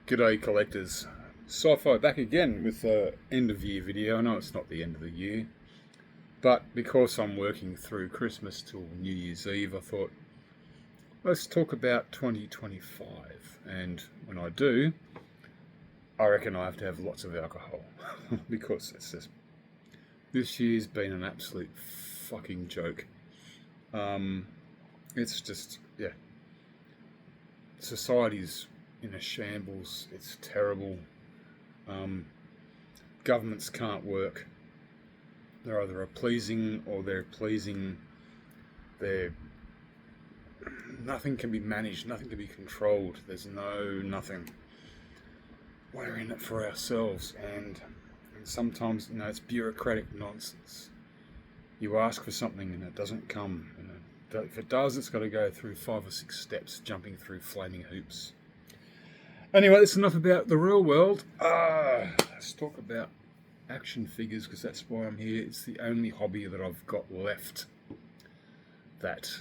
G'day collectors, Sci-Fi back again with the end of year video. I know it's not the end of the year, but because I'm working through Christmas till New Year's Eve, I thought let's talk about 2025. And when I do, I reckon I have to have lots of alcohol because this year's been an absolute fucking joke. It's just, society's in a shambles. It's terrible. Governments can't work. They're either pleasing or they're pleasing. Nothing can be managed. Nothing can be controlled. There's nothing. We're in it for ourselves, and sometimes it's bureaucratic nonsense. You ask for something and it doesn't come. If it does, it's got to go through 5 or 6 steps, jumping through flaming hoops. Anyway, that's enough about the real world. Let's talk about action figures, because that's why I'm here. It's the only hobby that I've got left that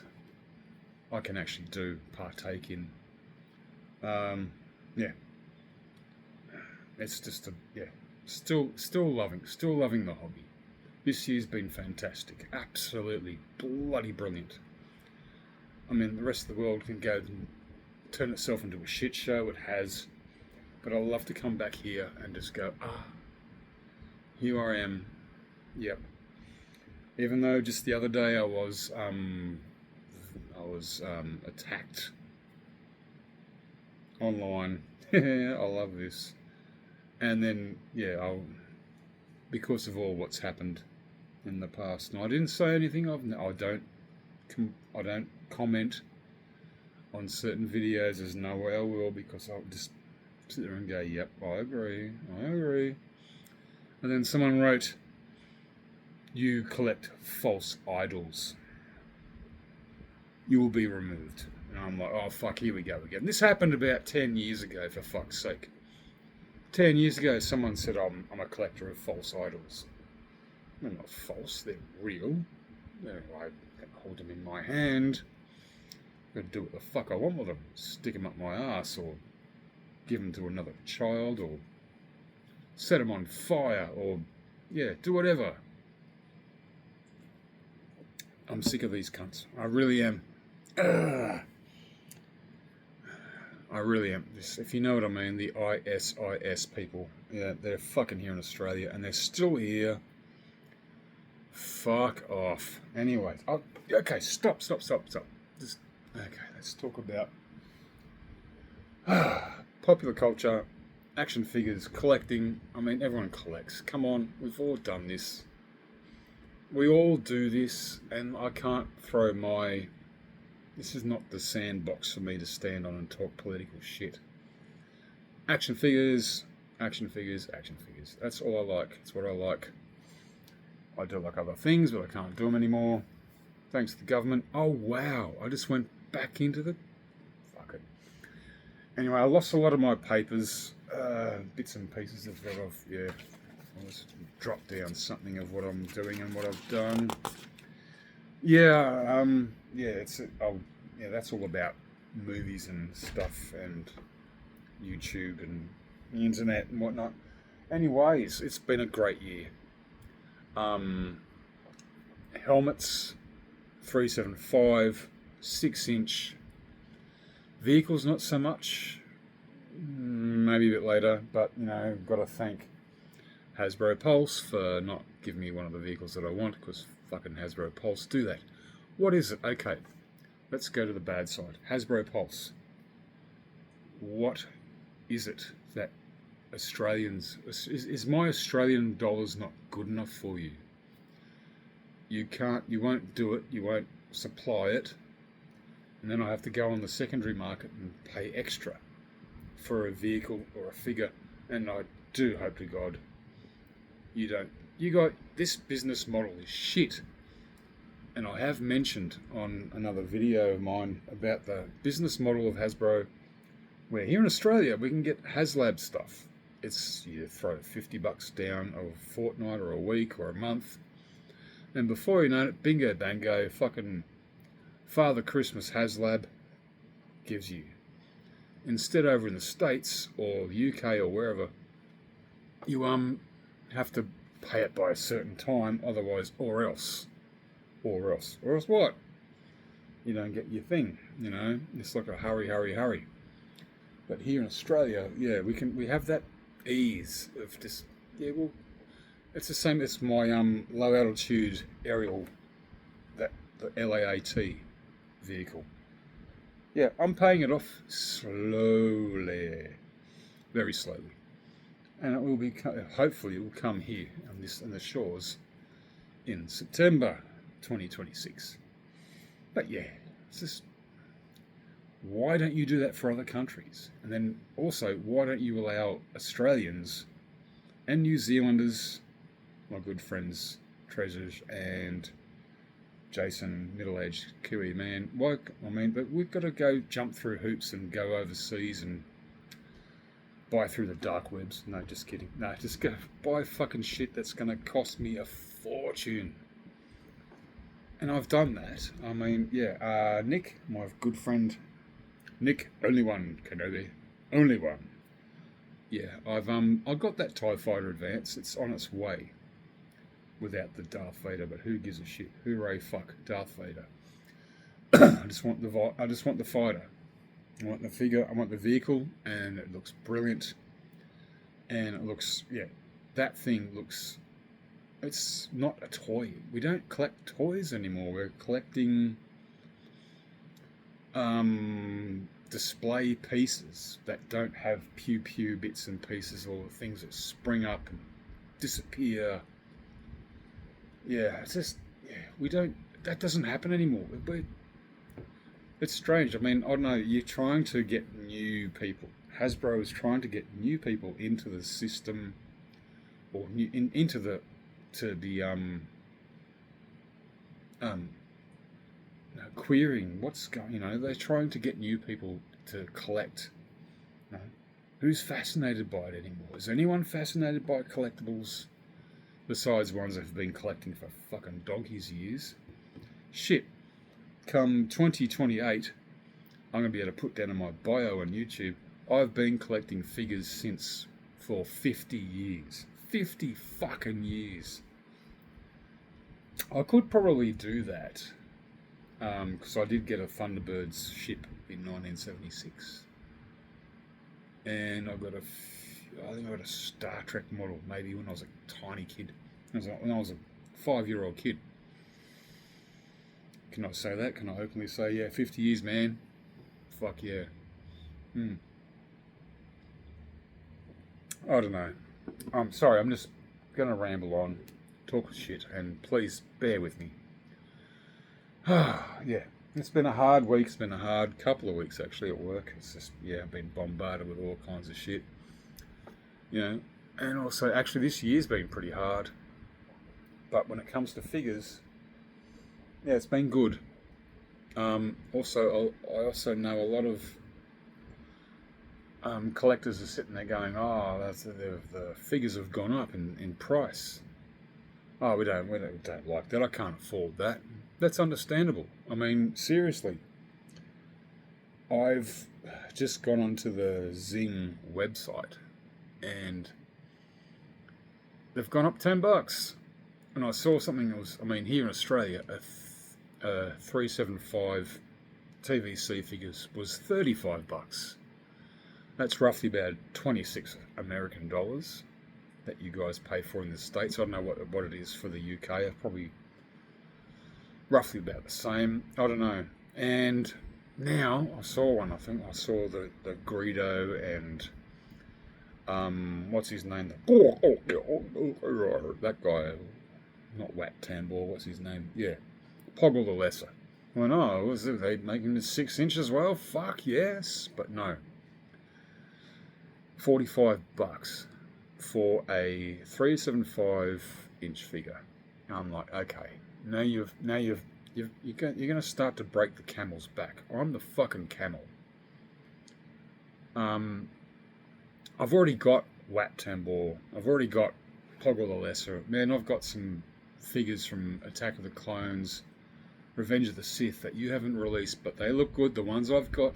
I can actually partake in. It's just still loving the hobby. This year's been fantastic, absolutely bloody brilliant. I mean, the rest of the world can go and turn itself into a shit show. It has, but I love to come back here and just go, here I am. Yep. Even though just the other day I was attacked online. I love this. And then because of all what's happened in the past, and I didn't say anything. I don't comment on certain videos. There's no way I will, because I'll just sit there and go, yep, I agree. And then someone wrote, you collect false idols, you will be removed. And I'm like, oh fuck, here we go again. This happened about 10 years ago, for fuck's sake. 10 years ago, someone said I'm a collector of false idols. They're not false, they're real. I can hold them in my hand. I'm going to do what the fuck I want with them. Stick them up my ass, or give them to another child, or set them on fire, or do whatever. I'm sick of these cunts. I really am. I really am. If you know what I mean, the ISIS people. Yeah, they're fucking here in Australia, and they're still here. Fuck off. Anyways, okay, stop. Let's talk about popular culture, action figures, collecting. I mean, everyone collects. Come on, we've all done this. We all do this, and I can't throw this is not the sandbox for me to stand on and talk political shit. Action figures. That's all I like. That's what I like. I do like other things, but I can't do them anymore. Thanks to the government. Oh, wow. I just went back into fuck it. Anyway, I lost a lot of my papers, bits and pieces of what I'll just drop down something of what I'm doing and what I've done. That's all about movies and stuff, and YouTube and the internet and whatnot. Anyways, it's been a great year. Helmets, 375, 6-inch. Vehicles, not so much. Maybe a bit later, but got to thank Hasbro Pulse for not giving me one of the vehicles that I want, because fucking Hasbro Pulse do that. What is it? Okay, let's go to the bad side. Hasbro Pulse. What is it that Australians... Is my Australian dollars not good enough for you? You won't do it, you won't supply it, and then I have to go on the secondary market and pay extra for a vehicle or a figure, and I do hope to God you don't. This business model is shit. And I have mentioned on another video of mine about the business model of Hasbro, where here in Australia we can get HasLab stuff. It's you throw $50 down a fortnight or a week or a month, and before you know it, bingo bango, fucking Father Christmas HasLab gives you Instead, over in the States or UK or wherever, you have to pay it by a certain time, otherwise, or else what? You don't get your thing. It's like a hurry. But here in Australia, yeah, we have that ease of just, yeah, well, it's the same as my low altitude aerial, the LAAT vehicle. Yeah, I'm paying it off slowly, very slowly, and it will be, hopefully it will come here on the shores in September 2026. But yeah, it's just, why don't you do that for other countries? And then also, why don't you allow Australians and New Zealanders, my good friends Treasures and Jason, middle-aged Kiwi man, but we've got to go jump through hoops and go overseas and buy through the dark webs. No, just kidding. No, just go buy fucking shit that's going to cost me a fortune. And I've done that. I mean, yeah, Nick, my good friend Nick, only one, Kenobi, only one. Yeah, I got that TIE Fighter Advance. It's on its way. Without the Darth Vader, but who gives a shit? Hooray, fuck Darth Vader. I just want the fighter. I want the figure. I want the vehicle, and it looks brilliant. And it looks, yeah, that thing looks. It's not a toy. We don't collect toys anymore. We're collecting display pieces that don't have pew bits and pieces, or things that spring up and disappear. Yeah, it's just, yeah, that doesn't happen anymore. But it's strange. I mean, I don't know, you're trying to get new people. Hasbro is trying to get new people into the system, or querying what's going, they're trying to get new people to collect. Who's fascinated by it anymore? Is anyone fascinated by collectibles? Besides ones that have been collecting for fucking donkey's years. Shit. Come 2028, I'm going to be able to put down in my bio on YouTube, I've been collecting figures for 50 years. 50 fucking years. I could probably do that. Because I did get a Thunderbirds ship in 1976. And I think I got a Star Trek model, maybe when I was a tiny kid. When I was a 5-year-old kid. Can I say that? Can I openly say, yeah, 50 years, man? Fuck yeah. I don't know. I'm sorry, I'm just going to ramble on, talk shit, and please bear with me. Yeah, it's been a hard week. It's been a hard couple of weeks, actually, at work. It's just, yeah, I've been bombarded with all kinds of shit. And also, actually, this year's been pretty hard. But when it comes to figures, yeah, it's been good. Also, I also know a lot of collectors are sitting there going, "Oh, the figures have gone up in price. Oh, we don't like that. I can't afford that." That's understandable. I mean, seriously, I've just gone onto the Zing website, and they've gone up $10. And I saw something that was, here in Australia, a 375 TVC figures was $35. That's roughly about 26 American dollars that you guys pay for in the States. I don't know what it is for the UK. Probably roughly about the same. I don't know. And now I saw one. I think I saw the Greedo and what's his name? That guy. Not Wat Tambor, what's his name? Yeah, Poggle the Lesser. I went, was it, they making it 6 inches? Well, fuck yes, but no. $45 for a 375-inch figure. And I'm like, okay, now you're going to start to break the camel's back. I'm the fucking camel. I've already got Wat Tambor. I've already got Poggle the Lesser. Man, I've got some figures from Attack of the Clones, Revenge of the Sith that you haven't released, but they look good. The ones I've got,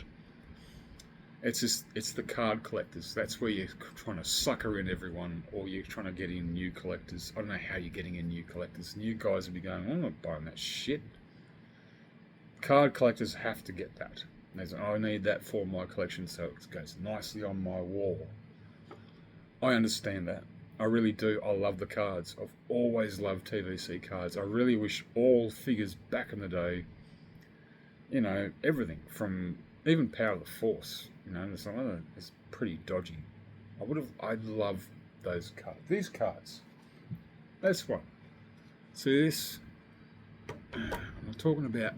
It's the card collectors. That's where you're trying to sucker in everyone, or you're trying to get in new collectors. I don't know how you're getting in new collectors. New guys will be going, I'm not buying that shit. Card collectors have to get that. I need that for my collection so it goes nicely on my wall. I understand that. I really do. I love the cards. I've always loved TVC cards. I really wish all figures back in the day, everything from even Power of the Force, it's pretty dodgy. I love those cards. These cards. That's one. See this? I'm talking about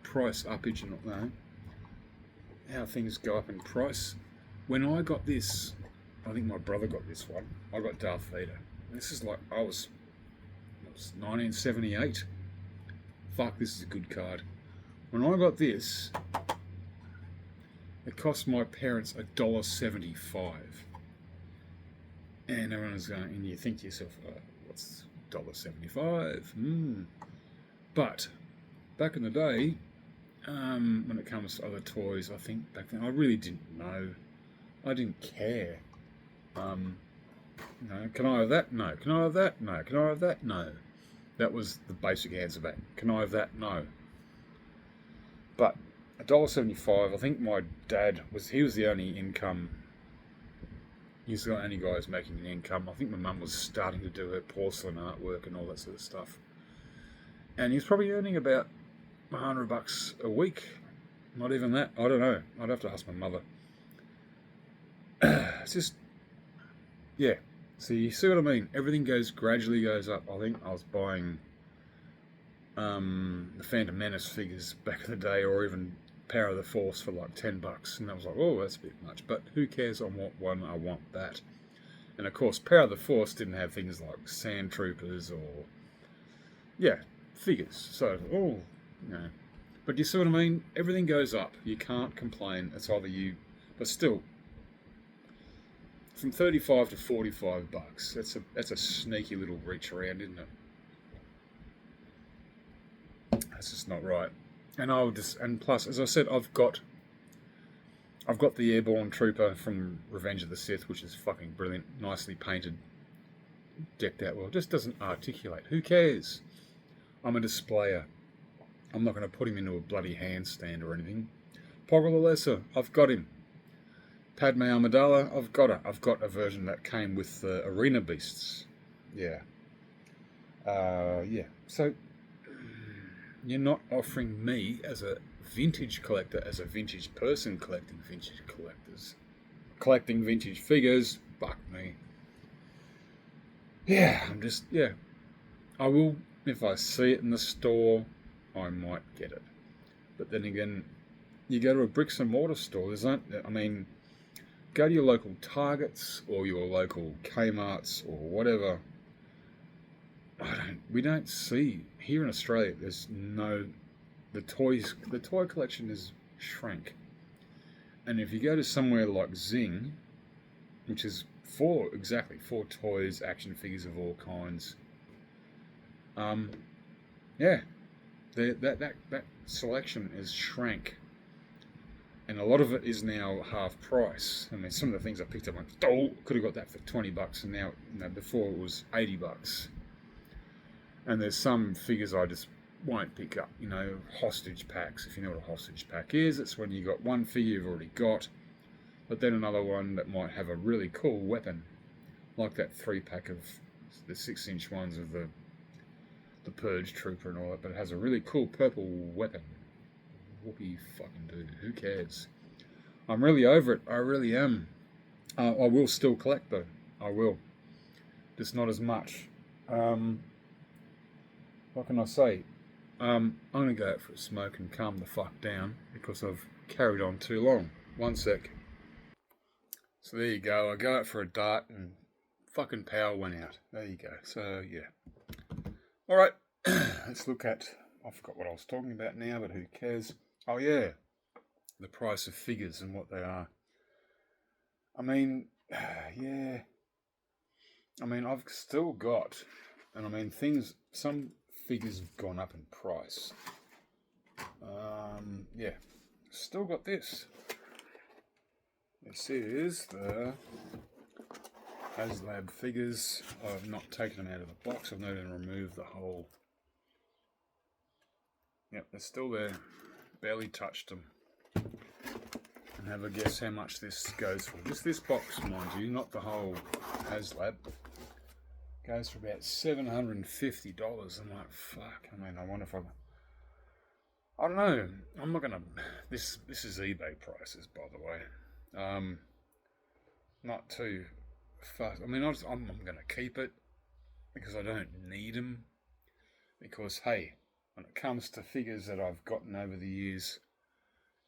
price uppage and all, how things go up in price. When I got this, I think my brother got this one. I got Darth Vader. This is like, it was 1978. Fuck, this is a good card. When I got this, it cost my parents $1.75. And everyone's going, and you think to yourself, what's $1.75? But back in the day, when it comes to other toys, I think back then I really didn't know. I didn't care. Can I have that? No. Can I have that? No. Can I have that? No. That was the basic answer back. Can I have that? No. But $1.75, I think my dad he was the only income. He was the only guy who's making an income. I think my mum was starting to do her porcelain artwork and all that sort of stuff. And he's probably earning about $100 a week. Not even that. I don't know. I'd have to ask my mother. It's just, yeah. So you see what I mean? Everything gradually goes up. I think I was buying the Phantom Menace figures back in the day, or even Power of the Force for like $10, and I was like, oh, that's a bit much. But who cares? I want one. I want that. And of course, Power of the Force didn't have things like Sand Troopers or figures. So But you see what I mean? Everything goes up. You can't complain. It's either you, but still, from $35 to $45. That's a sneaky little reach around, isn't it? That's just not right. And plus, as I said, I've got the Airborne Trooper from Revenge of the Sith, which is fucking brilliant, nicely painted, decked out well. It just doesn't articulate. Who cares? I'm a displayer. I'm not going to put him into a bloody handstand or anything. Poggle the Lesser, I've got him. Padme Amidala, I've got her. I've got a version that came with the Arena Beasts. Yeah. So, you're not offering me as a vintage collector, as a vintage person collecting vintage figures, fuck me. Yeah, I will, if I see it in the store, I might get it. But then again, you go to a bricks and mortar store, go to your local Targets or your local Kmarts or whatever. We don't see here in Australia. The toy collection is shrank. And if you go to somewhere like Zing, which is for toys, action figures of all kinds, that selection is shrank. And a lot of it is now half price. I mean, some of the things I picked up, could have got that for $20, and now, before it was $80. And there's some figures I just won't pick up. Hostage packs. If you know what a hostage pack is, it's when you got one figure you've already got, but then another one that might have a really cool weapon, like that 3-pack of the 6-inch ones of the Purge Trooper and all that, but it has a really cool purple weapon. Whoopie fucking dude, who cares? I'm really over it. I really am. I will still collect though. I will. Just not as much. What can I say? I'm going to go out for a smoke and calm the fuck down because I've carried on too long. One sec. So there you go. I go out for a dart and fucking power went out. There you go. So yeah. Alright. Let's look at... I forgot what I was talking about now, but who cares? Oh yeah. The price of figures and what they are. Yeah. I've still got... And some figures have gone up in price. Still got this. This is the HasLab figures. I've not taken them out of the box. I've not even removed the whole. Yep, they're still there. Barely touched them. And have a guess how much this goes for. Just this box, mind you, not the whole HasLab. Goes for about $750. I'm like, fuck. I mean, I wonder if I don't know. I'm not gonna. This is eBay prices, by the way. Not too fast. I mean, I'm gonna keep it because I don't need them. Because hey, when it comes to figures that I've gotten over the years,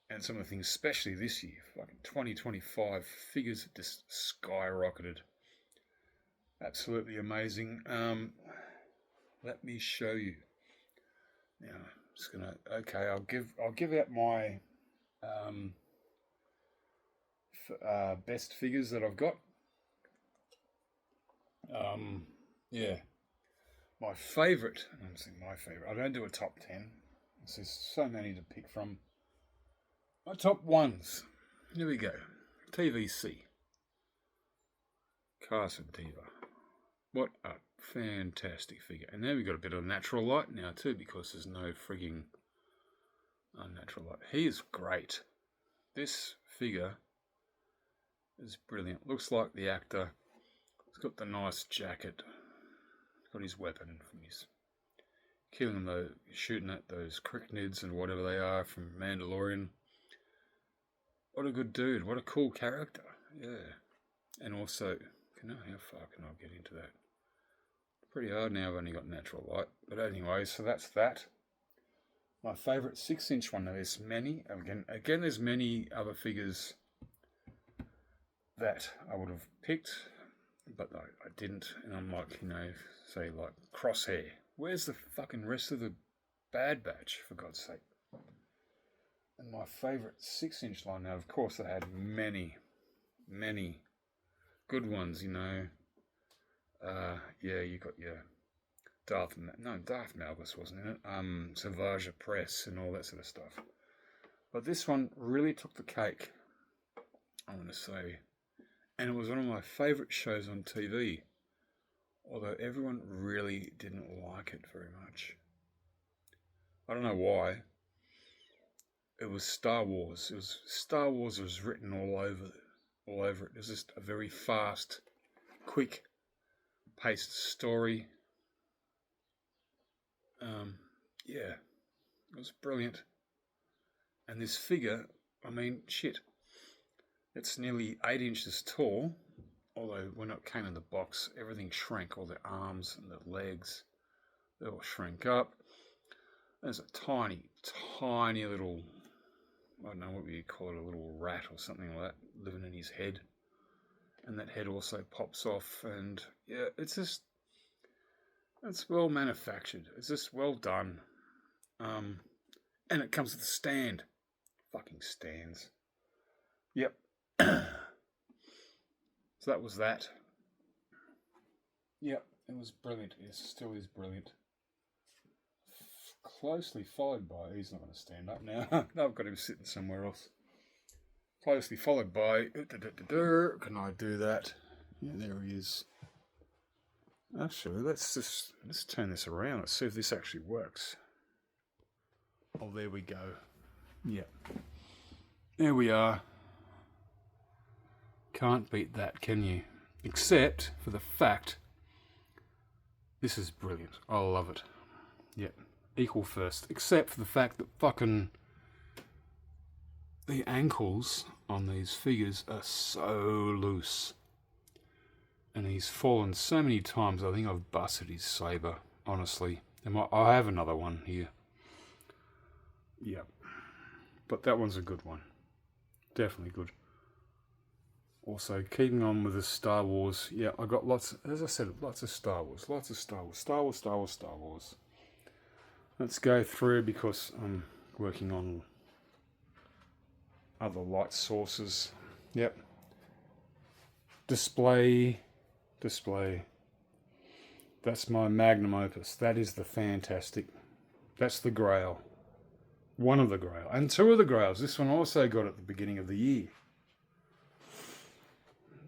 and some of the things, especially this year, fucking 2025 figures have just skyrocketed. Absolutely amazing. Let me show you. Now, I'm just gonna. Okay, I'll give out my best figures that I've got. Yeah, my favourite. I'm saying my favourite. I don't do a top 10. There's so many to pick from. My top ones. Here we go. TVC. Carson Diva. What a fantastic figure. And now we've got a bit of natural light now too, because there's no frigging unnatural light. He is great. This figure is brilliant. Looks like the actor. He's got the nice jacket. He's got his weapon from his killing shooting at those cryptids and whatever they are from Mandalorian. What a good dude. What a cool character. Yeah. And also, how far can I get into that? Pretty hard now. I've only got natural light. But anyway, so that's that. My favourite 6-inch one. Now there's many. Again, there's many other figures that I would have picked, but I didn't. And I'm like, say like Crosshair. Where's the fucking rest of the Bad Batch, for God's sake? And my favourite 6-inch line. Now, of course, they had many good ones, you got your Darth Malgus wasn't in it. Savage Press and all that sort of stuff. But this one really took the cake, I want to say. And it was one of my favourite shows on TV. Although everyone really didn't like it very much. I don't know why. It was Star Wars. Star Wars was written all over it. It was just a very fast, quick paced story. It was brilliant. And this figure, I mean, shit, it's nearly 8 inches tall. Although when it came in the box, everything shrank. All the arms and the legs, they all shrank up. There's a tiny little, I don't know what you call it, a little rat or something like that living in his head. And that head also pops off. And yeah, it's well manufactured. It's just well done. And it comes with a stand. Fucking stands. Yep. So that was that. Yep, it was brilliant. It still is brilliant. Closely followed by, he's not going to stand up now. I've got him sitting somewhere else. Closely followed by, can I do that? Yeah, there he is. Actually, let's turn this around. Let's see if this actually works. Oh, there we go. Yep. There we are. Can't beat that, can you? Except for the fact, this is brilliant. I love it. Yep. Equal first. Except for the fact that fucking the ankles on these figures are so loose. And he's fallen so many times, I think I've busted his saber, honestly. I have another one here. Yep. But that one's a good one. Definitely good. Also, keeping on with the Star Wars. Yeah, I got lots, as I said, lots of Star Wars. Star Wars. Let's go through because I'm working on other light sources. Yep. Display. That's my magnum opus. That is the fantastic. That's the Grail. One of the Grail. And two of the Grails. This one also got at the beginning of the year.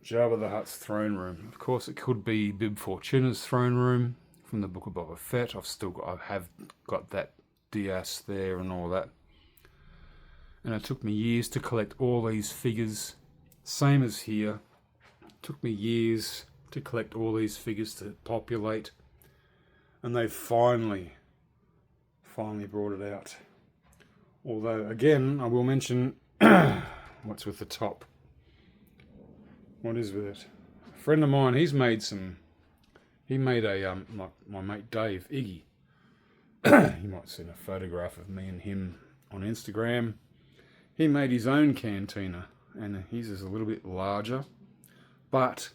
Jabba the Hutt's throne room. Of course, it could be Bib Fortuna's throne room from the Book of Boba Fett. I have got that Dias there and all that. And it took me years to collect all these figures. Same as here. It took me years to collect all these figures to populate. And they finally brought it out. Although, again, I will mention what's with the top. What is with it? A friend of mine, he made a, my mate Dave, Iggy. You might have seen a photograph of me and him on Instagram. He made his own cantina, and his is a little bit larger, but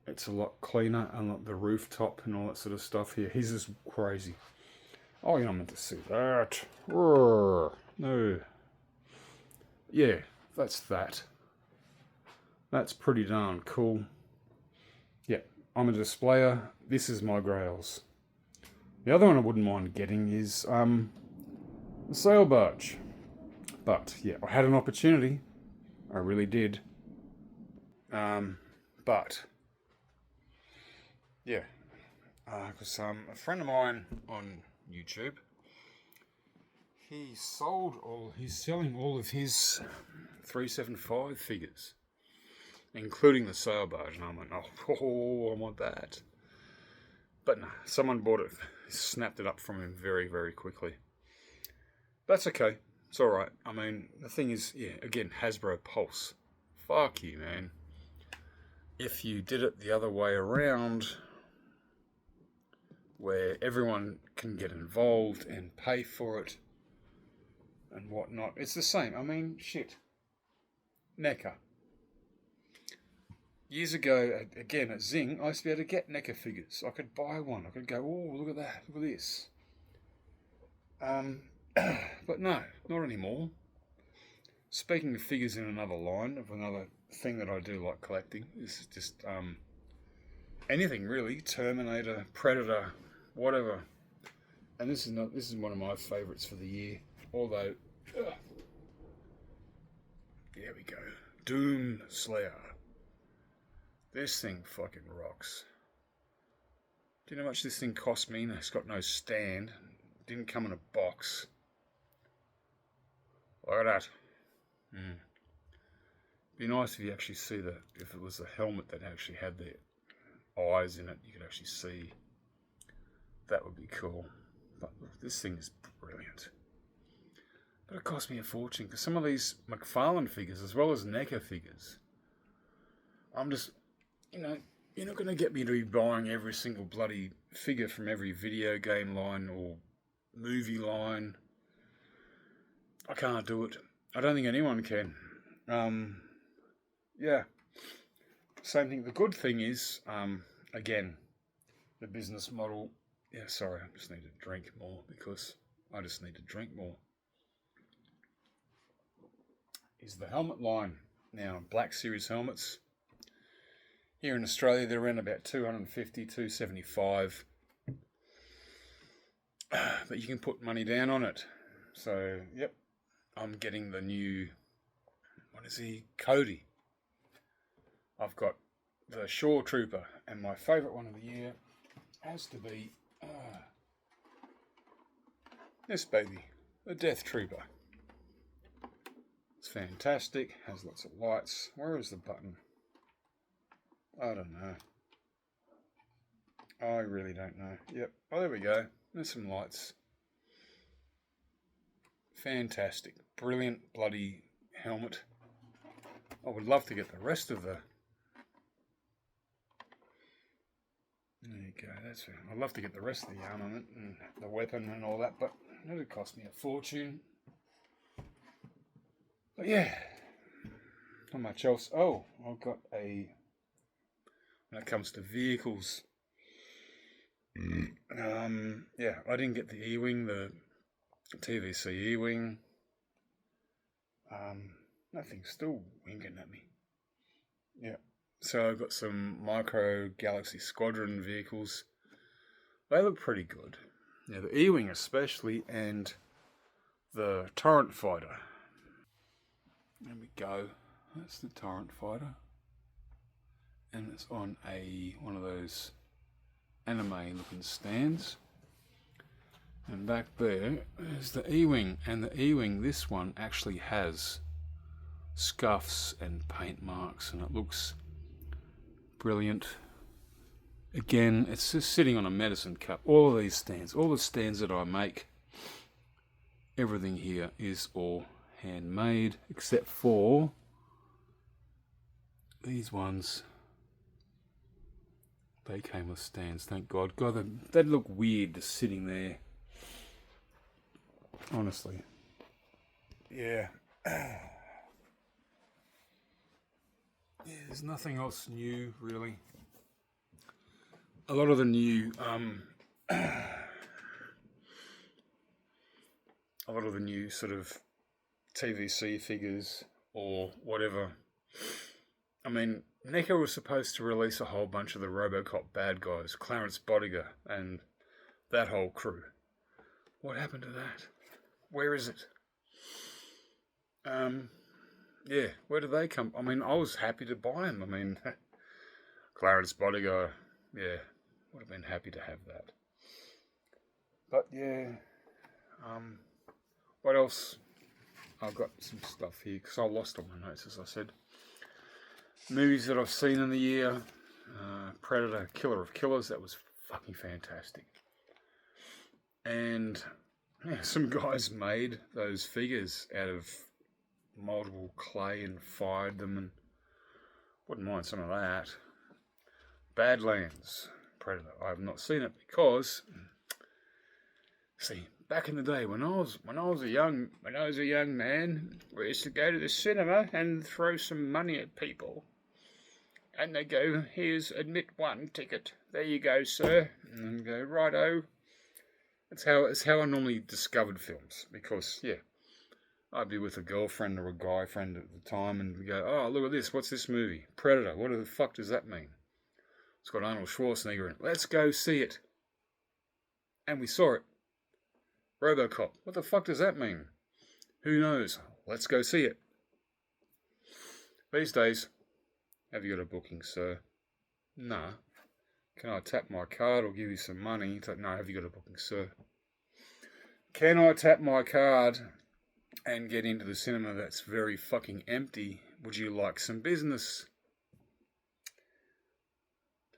it's a lot cleaner, and the rooftop and all that sort of stuff here. His is crazy. Oh, you're not meant to see that. No. Yeah, that's that. That's pretty darn cool. Yeah, I'm a displayer. This is my grails. The other one I wouldn't mind getting is the sail barge. But yeah, I had an opportunity. I really did. But yeah, because a friend of mine on YouTube, he's selling all of his 375 figures, including the sail barge, and I'm like, oh, I want that. But no, someone bought it, snapped it up from him very, very quickly. That's okay. It's alright. I mean, the thing is, yeah, again, Hasbro Pulse. Fuck you, man. If you did it the other way around, where everyone can get involved and pay for it and whatnot, it's the same. I mean, shit. NECA. Years ago, again, at Zing, I used to be able to get NECA figures. I could buy one. I could go, oh, look at that. Look at this. But no, not anymore. Speaking of figures in another line, of another thing that I do like collecting, is just anything really. Terminator, Predator, whatever. And this is one of my favourites for the year. Although, there we go. Doom Slayer. This thing fucking rocks. Do you know how much this thing cost me? It's got no stand. Didn't come in a box. Look at that. Be nice if you actually see if it was a helmet that actually had the eyes in it, you could actually see. That would be cool. But look, this thing is brilliant. But it cost me a fortune, because some of these McFarlane figures, as well as NECA figures, I'm just, you're not going to get me to be buying every single bloody figure from every video game line or movie line. I can't do it. I don't think anyone can. Yeah. Same thing. The good thing is, again, the business model. Yeah, sorry, I just need to drink more because I just need to drink more. Is the helmet line. Now, Black Series helmets. Here in Australia, they're around about 250, 275. But you can put money down on it. So, yep. I'm getting the new, what is he? Cody. I've got the Shore Trooper, and my favourite one of the year has to be this baby, the Death Trooper. It's fantastic, has lots of lights. Where is the button? I don't know. I really don't know. Yep. Oh, there we go. There's some lights. Fantastic. Brilliant bloody helmet. I would love to get the rest of the... There you go. That's it. I'd love to get the rest of the armament and the weapon and all that, but it would cost me a fortune. But yeah. Not much else. Oh, I've got a... When it comes to vehicles... yeah, I didn't get the E-Wing, the TVC E-Wing. Nothing's still winking at me. Yeah. So I've got some Micro Galaxy Squadron vehicles. They look pretty good. Yeah, the E-Wing especially, and the Torrent Fighter. There we go. That's the Torrent Fighter. and it's on one of those anime-looking stands. And back there is the E-wing, and the E-wing, this one actually has scuffs and paint marks, and it looks brilliant. Again, it's just sitting on a medicine cup. All of these stands, all the stands that I make, everything here is all handmade, except for these ones. They came with stands, thank God. God, they'd look weird just sitting there. Honestly. Yeah. Yeah, there's nothing else new, really. A lot of the new, sort of TVC figures or whatever. I mean, NECA was supposed to release a whole bunch of the RoboCop bad guys, Clarence Bodiger and that whole crew. What happened to that? Where is it? Yeah, where do they come? I mean, I was happy to buy them. I mean, Clarence Bodiger, yeah, would have been happy to have that. But yeah, what else? I've got some stuff here because I lost all my notes, as I said. Movies that I've seen in the year: Predator, Killer of Killers. That was fucking fantastic. And yeah, some guys made those figures out of multiple clay and fired them, and wouldn't mind some of that. Badlands, Predator. I have not seen it because, see, back in the day when I was a young man, we used to go to the cinema and throw some money at people, and they go, "Here's admit one ticket. There you go, sir," and then go, "Righto." It's how I normally discovered films, because yeah, I'd be with a girlfriend or a guy friend at the time, and we go, "Oh, look at this. What's this movie? Predator. What the fuck does that mean? It's got Arnold Schwarzenegger in it. Let's go see it." And we saw it. RoboCop. What the fuck does that mean? Who knows? Let's go see it. These days, have you got a booking, sir? Nah. Can I tap my card or give you some money? It's like, no, have you got a booking, sir? Can I tap my card and get into the cinema that's very fucking empty? Would you like some business?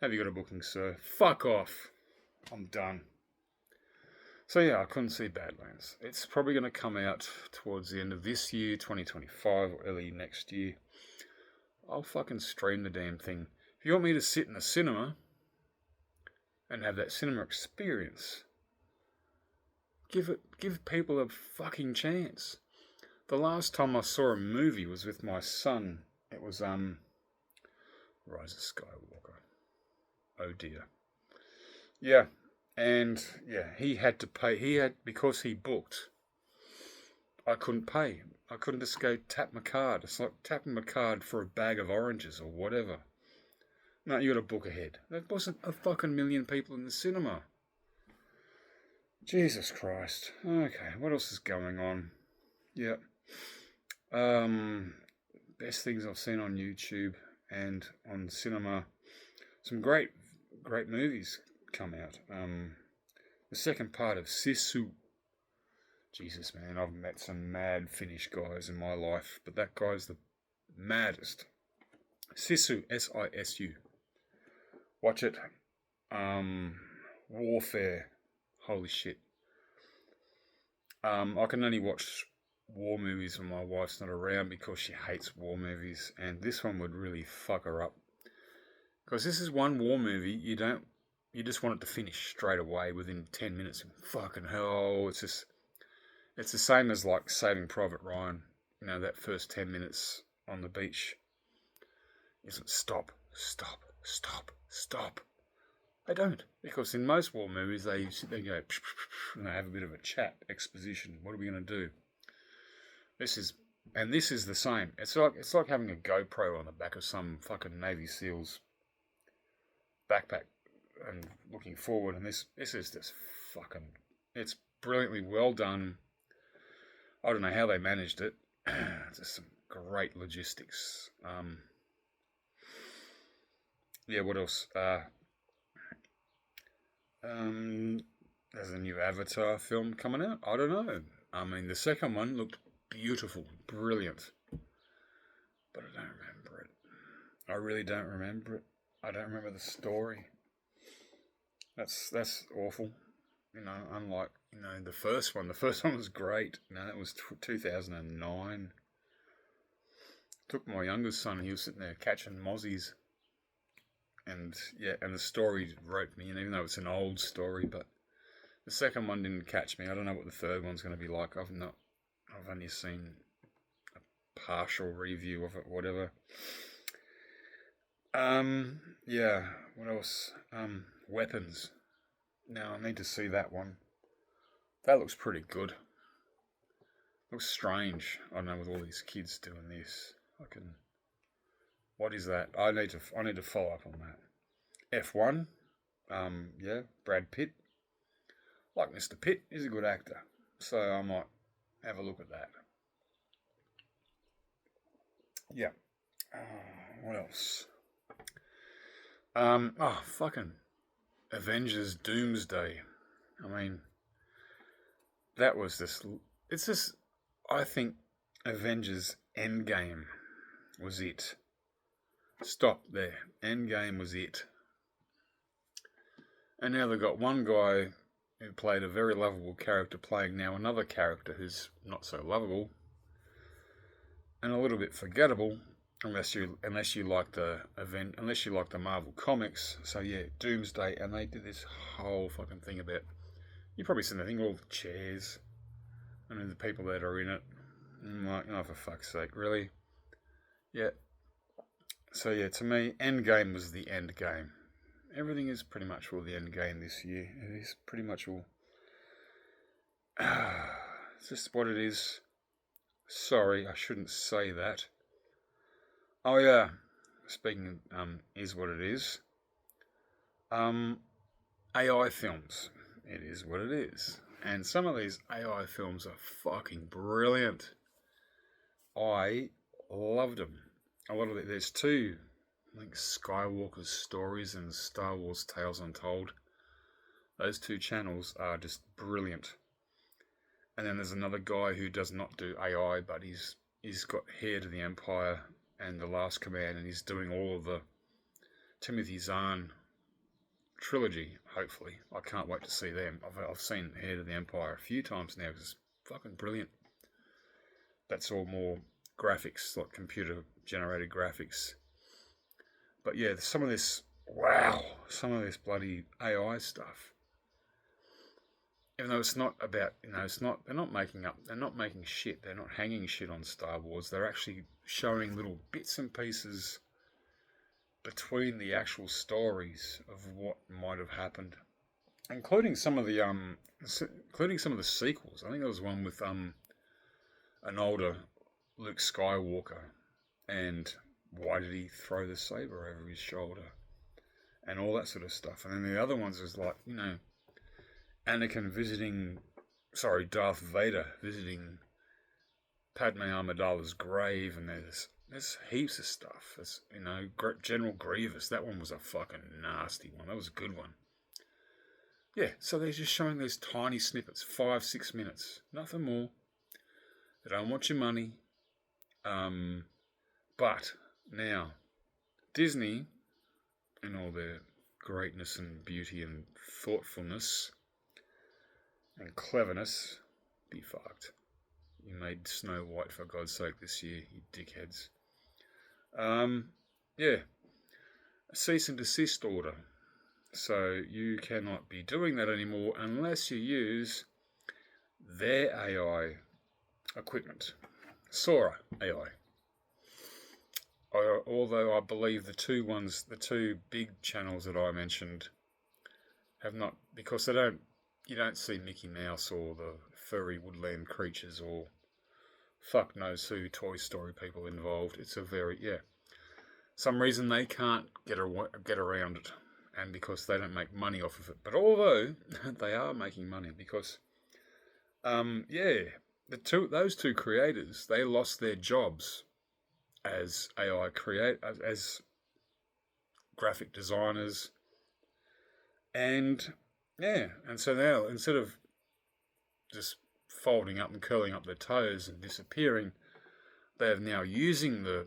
Have you got a booking, sir? Fuck off. I'm done. So yeah, I couldn't see Badlands. It's probably going to come out towards the end of this year, 2025, or early next year. I'll fucking stream the damn thing. If you want me to sit in a cinema and have that cinema experience, give people a fucking chance. The last time I saw a movie was with my son. It was Rise of Skywalker. Oh dear. Yeah, and yeah, he had to pay. Because he booked. I couldn't pay. I couldn't just go tap my card. It's like tapping my card for a bag of oranges or whatever. No, you got to book ahead. There wasn't a fucking million people in the cinema. Jesus Christ. Okay, what else is going on? Yeah. Best things I've seen on YouTube and on cinema. Some great movies come out. The second part of Sisu. Jesus, man, I've met some mad Finnish guys in my life, but that guy's the maddest. Sisu, S-I-S-U. Watch it. Warfare. Holy shit. I can only watch war movies when my wife's not around because she hates war movies, and this one would really fuck her up. Because this is one war movie you just want it to finish straight away within 10 minutes. Fucking hell, it's the same as like Saving Private Ryan. You know, that first 10 minutes on the beach. Isn't stop. They don't, because in most war movies they sit there and go and they have a bit of a chat, exposition. What are we going to do? This is the same. It's like having a GoPro on the back of some fucking Navy SEALs backpack and looking forward. And this is just fucking. It's brilliantly well done. I don't know how they managed it. Just some great logistics. Yeah, what else? Um, there's a new Avatar film coming out. I don't know. I mean, the second one looked beautiful, brilliant, but I don't remember it. I really don't remember it. I don't remember the story. That's awful. Unlike the first one. The first one was great. That was 2009. Took my youngest son. He was sitting there catching mozzies, and yeah, and the story roped me. And even though it's an old story, but the second one didn't catch me. I don't know what the third one's going to be like. I've not. I've only seen a partial review of it. Whatever. Yeah. What else? Weapons. Now I need to see that one. That looks pretty good. Looks strange. I don't know, with all these kids doing this. I can. What is that? I need to follow up on that. F1. Yeah. Brad Pitt. Like Mr. Pitt, he's a good actor, so I might have a look at that. Yeah. What else? Fucking Avengers Doomsday. I mean, that was this. It's just. I think Avengers Endgame was it. Stop there. Endgame was it. And now they've got one guy who played a very lovable character playing now another character who's not so lovable and a little bit forgettable unless you like the Marvel comics. So yeah, Doomsday, and they did this whole fucking thing about, you probably seen the thing, all the chairs and the people that are in it. I'm like, oh, for fuck's sake, really? Yeah. So yeah, to me, Endgame was the end game. Everything is pretty much all the end game this year. It is pretty much all. It's just what it is. Sorry, I shouldn't say that. Oh yeah, speaking of, is what it is. Um, AI films. It is what it is. And some of these AI films are fucking brilliant. I loved them. A lot of it. There's two, I think, Skywalker's Stories and Star Wars Tales Untold. Those two channels are just brilliant. And then there's another guy who does not do AI, but he's got Heir to the Empire and The Last Command, and he's doing all of the Timothy Zahn trilogy. Hopefully, I can't wait to see them. I've seen Heir to the Empire a few times now because it's fucking brilliant. That's all more graphics, like computer generated graphics. But yeah, some of this bloody AI stuff. Even though it's not about, they're not making shit, they're not hanging shit on Star Wars, they're actually showing little bits and pieces between the actual stories of what might have happened, including some of the sequels. I think there was one with an older Luke Skywalker, and why did he throw the saber over his shoulder, and all that sort of stuff. And then the other ones is like, Darth Vader visiting Padme Amidala's grave, and there's heaps of stuff. There's, General Grievous. That one was a fucking nasty one. That was a good one. Yeah, so they're just showing these tiny snippets, 5-6 minutes, nothing more. They don't want your money. But now, Disney, in all their greatness and beauty and thoughtfulness and cleverness, be fucked. You made Snow White, for God's sake, this year, you dickheads. Yeah. A cease and desist order. So you cannot be doing that anymore unless you use their AI equipment. Sora AI. Although I believe the two big channels that I mentioned have not, because you don't see Mickey Mouse or the furry woodland creatures or fuck knows who Toy Story people involved. It's some reason they can't get around it, and because they don't make money off of it. But although they are making money, because those two creators, they lost their jobs as AI graphic designers. And yeah, and so now instead of just folding up and curling up their toes and disappearing, they're now using the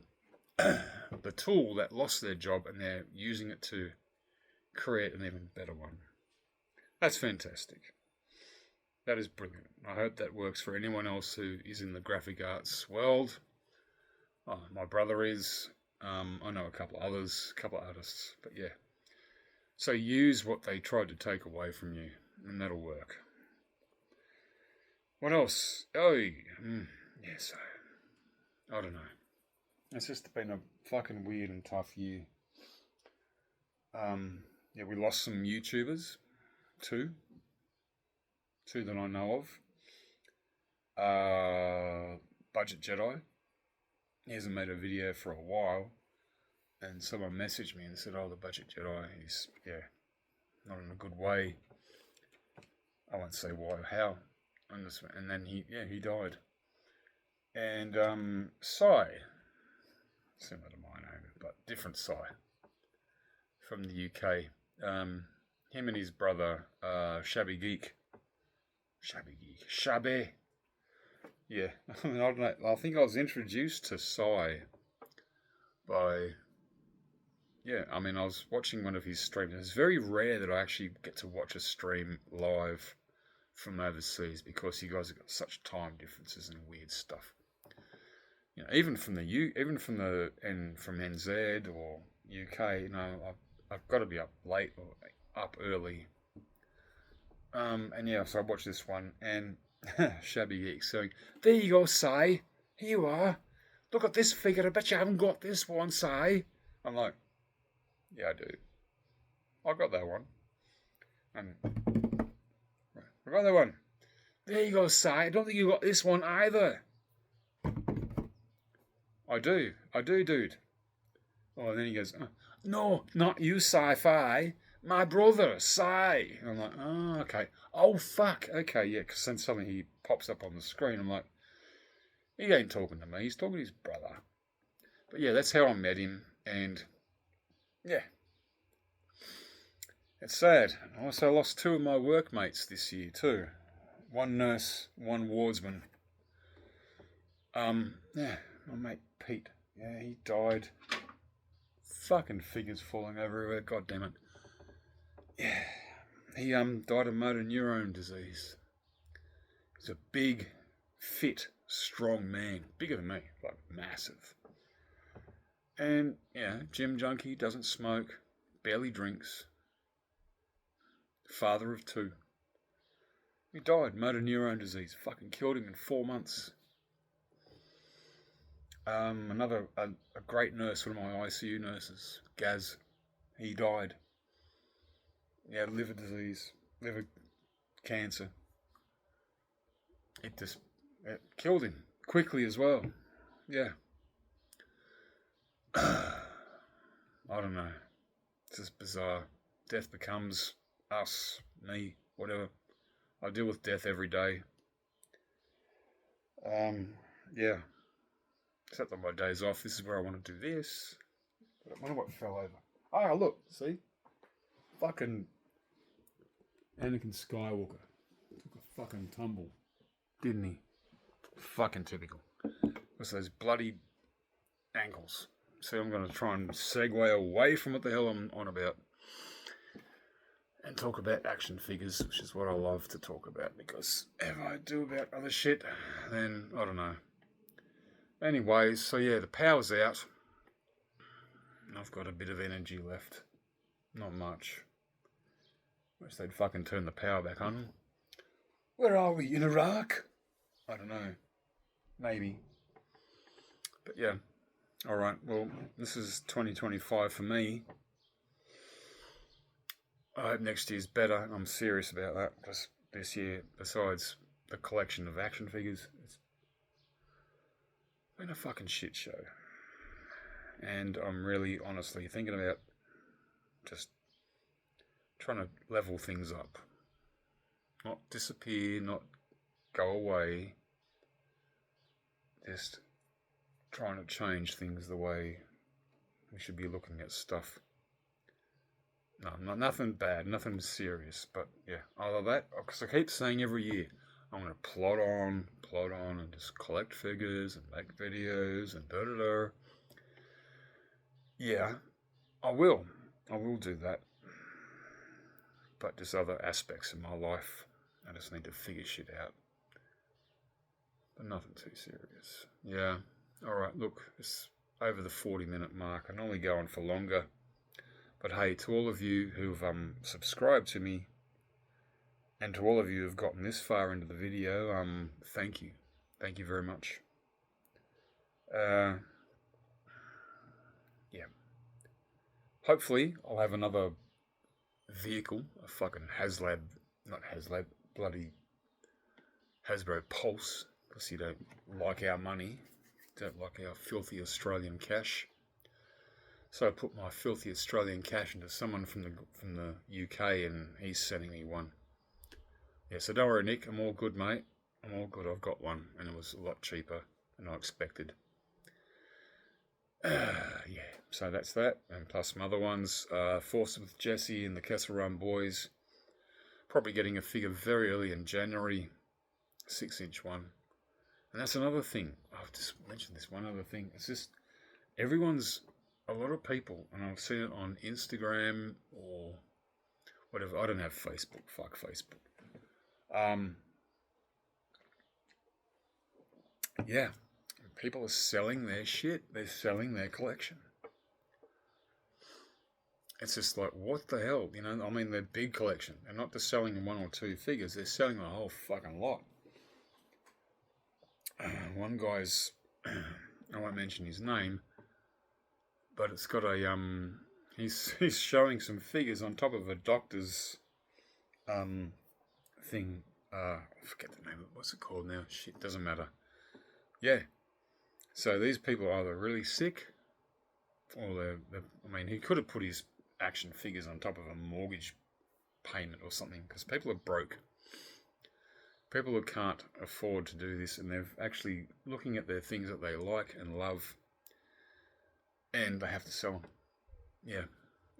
the tool that lost their job, and they're using it to create an even better one. That's fantastic. That is brilliant. I hope that works for anyone else who is in the graphic arts world. Oh, my brother is. I know a couple others, a couple artists, but yeah. So use what they tried to take away from you, and that'll work. What else? Oh, yeah, so, I don't know. It's just been a fucking weird and tough year. Yeah, we lost some YouTubers, two that I know of. Budget Jedi. He hasn't made a video for a while, and someone messaged me and said, "Oh, the Budget Jedi is not in a good way." I won't say why or how. And then he died. And Sai, similar to my name, but different Sai, from the UK. Him and his brother, Shabby. Yeah, I don't know. I think I was introduced to Sai by, I was watching one of his streams. It's very rare that I actually get to watch a stream live from overseas, because you guys have got such time differences and weird stuff. Even from NZ or UK, I've got to be up late or up early. So I watched this one, and Shabby Geek saying, "There you go, Sai. Here you are. Look at this figure. I bet you haven't got this one, Sai." I'm like, "Yeah, I do. I got that one. And I got that one. There you go, Sai. I don't think you got this one either." I do, dude. Oh, and then he goes, "No, not you, Sci-Fi. My brother, Sai." I'm like, "Oh, okay. Oh, fuck. Okay, yeah." Because then suddenly he pops up on the screen. I'm like, he ain't talking to me. He's talking to his brother. But yeah, that's how I met him. And yeah, it's sad. I also lost two of my workmates this year too. One nurse, one wardsman. My mate Pete. Yeah, he died. Fucking figures falling everywhere. God damn it. Yeah, he died of motor neurone disease. He's a big, fit, strong man, bigger than me, like massive. And gym junkie, doesn't smoke, barely drinks. Father of two. He died, motor neurone disease. Fucking killed him in 4 months. Another a great nurse, one of my ICU nurses, Gaz, he died. Yeah, liver disease, liver cancer. It killed him quickly as well. Yeah. I don't know. It's just bizarre. Death becomes us, me, whatever. I deal with death every day. Yeah. Except on my days off, this is where I want to do this. But I wonder what fell over. Oh, look, see? Fucking Anakin Skywalker took a fucking tumble, didn't he? Fucking typical. What's those bloody ankles? So I'm going to try and segue away from what the hell I'm on about and talk about action figures, which is what I love to talk about, because if I do about other shit, then I don't know. Anyways, so yeah, the power's out. I've got a bit of energy left. Not much. Wish they'd fucking turn the power back on. Where are we? In Iraq? I don't know. Maybe. But yeah. Alright, well, this is 2025 for me. I hope next year's better. I'm serious about that, because this year, besides the collection of action figures, it's been a fucking shit show. And I'm really honestly thinking about just trying to level things up. Not disappear, not go away. Just trying to change things the way we should be looking at stuff. No, nothing bad, nothing serious. But yeah, either that, because I keep saying every year, I'm going to plod on, and just collect figures and make videos and da da da. Yeah, I will. I will do that. But there's other aspects of my life. I just need to figure shit out. But nothing too serious. Yeah. Alright, look, it's over the 40-minute mark. I normally go on for longer. But hey, to all of you who've subscribed to me, and to all of you who've gotten this far into the video, thank you. Thank you very much. Yeah. Hopefully, I'll have another vehicle, a fucking bloody Hasbro Pulse, because you don't like our money, don't like our filthy Australian cash. So I put my filthy Australian cash into someone from the UK, and he's sending me one. Yeah, so don't worry, Nick, I'm all good, mate. I'm all good. I've got one, and it was a lot cheaper than I expected. Yeah, so that's that, and plus some other ones. Force with Jesse and the Kessel Run Boys. Probably getting a figure very early in January, 6-inch one. And that's another thing. I've just mentioned this one other thing. It's just a lot of people, and I've seen it on Instagram or whatever. I don't have Facebook. Fuck Facebook. Yeah, people are selling their shit. They're selling their collection. It's just like, what the hell? You know, I mean, they're big collection. They're not just selling one or two figures. They're selling a whole fucking lot. One guy's, I won't mention his name, but it's got a, he's showing some figures on top of a doctor's, thing. I forget the name of it. What's it called now? Shit, doesn't matter. Yeah. So these people are either really sick, or I mean, he could have put his action figures on top of a mortgage payment or something, because people are broke. People who can't afford to do this, and they're actually looking at their things that they like and love, and they have to sell them. Yeah.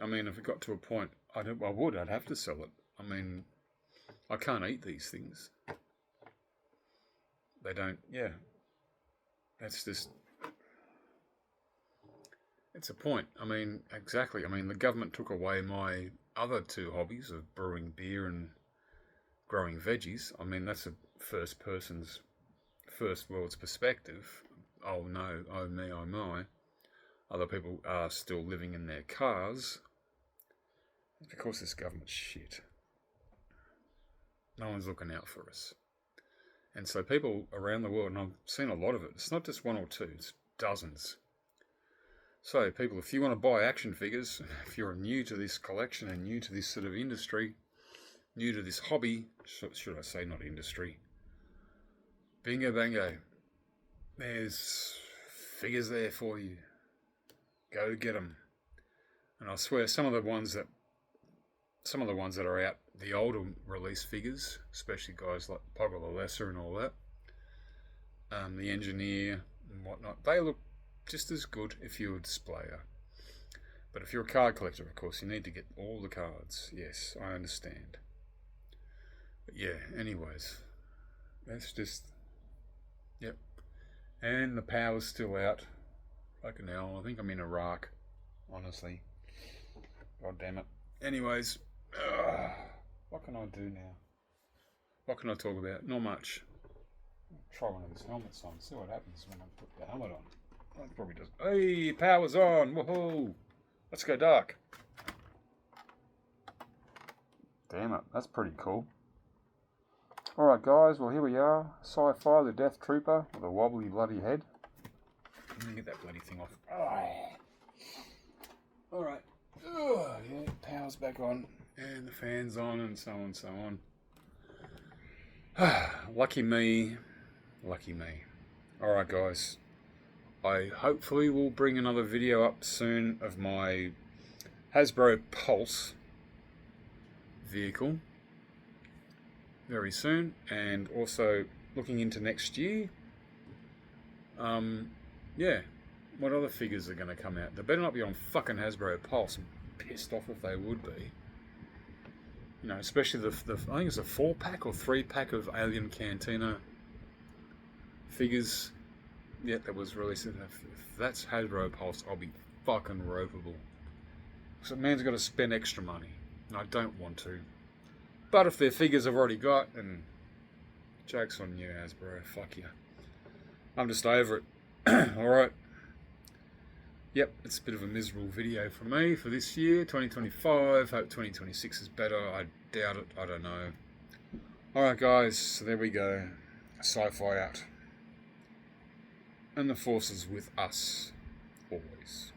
I mean, if it got to a point, I'd have to sell it. I mean, I can't eat these things. They don't, yeah. That's just, it's a point. I mean, exactly. I mean, the government took away my other two hobbies of brewing beer and growing veggies. I mean, that's a first world's perspective. Oh no, oh me, oh my. Other people are still living in their cars. Because this government's shit. No one's looking out for us. And so people around the world, and I've seen a lot of it, it's not just one or two, it's dozens. So people, if you want to buy action figures, if you're new to this collection and new to this sort of industry, new to this hobby, should I say not industry, bingo bango, there's figures there for you. Go get them. And I swear some of the ones that are out, the older release figures, especially guys like Poggle the Lesser and all that, the Engineer and whatnot, they look just as good if you're a displayer. But if you're a card collector, of course, you need to get all the cards. Yes, I understand. But yeah, anyways, that's just, yep. And the power's still out. Fucking hell, I think I'm in Iraq, honestly. God damn it. Anyways, what can I do now? What can I talk about? Not much. I'll try one of these helmets on, see what happens when I put the helmet on. That probably does. Hey, power's on! Woohoo! Let's go dark. Damn it, that's pretty cool. Alright guys, well here we are. Sci-Fi the Death Trooper with a wobbly bloody head. Let me get that bloody thing off. Alright. Yeah, power's back on. And the fan's on and so on and so on. Lucky me. Lucky me. Alright guys. I hopefully will bring another video up soon of my Hasbro Pulse vehicle. Very soon. And also looking into next year. Yeah. What other figures are going to come out? They better not be on fucking Hasbro Pulse. pissed off if they would be. You know, especially the I think it's a 4-pack or 3-pack of Alien Cantina figures. Yeah, that was released. If that's Hasbro Pulse, I'll be fucking ropeable. So man's got to spend extra money, and I don't want to. But if their figures I've already got, then joke's on you, Hasbro. Fuck you. I'm just over it. Alright. Yep, it's a bit of a miserable video for me for this year, 2025. Hope 2026 is better. I doubt it. I don't know. Alright, guys. So there we go. Sci-fi out. And the force is with us. Always.